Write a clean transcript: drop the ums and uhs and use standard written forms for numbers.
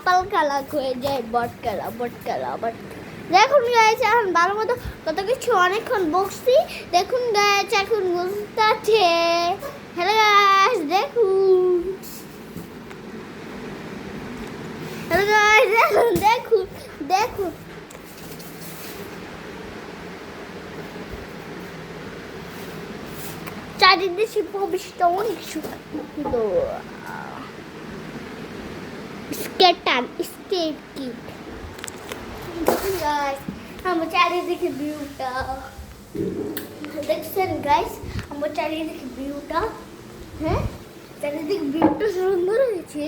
পালকালা হয়ে যায়, বটকালা বট। দেখুন গাইস এখন ভালো মতো কত কিছু অনেকক্ষণ বসছি। দেখুন গাইস এখন বুঝতে হ্যালো গাইস দেখুন, হ্যালো গাইস দেখুন চারিদিকে ভবিষ্যৎ অনেক সুন্দর। স্কেট কিট গাইস, আমার চারিদিকে ভিউটা দেখছেন গাইস, আমার চারিদিকে ভিউটা, হ্যাঁ চারিদিকে ভিউটা সুন্দর হয়েছে।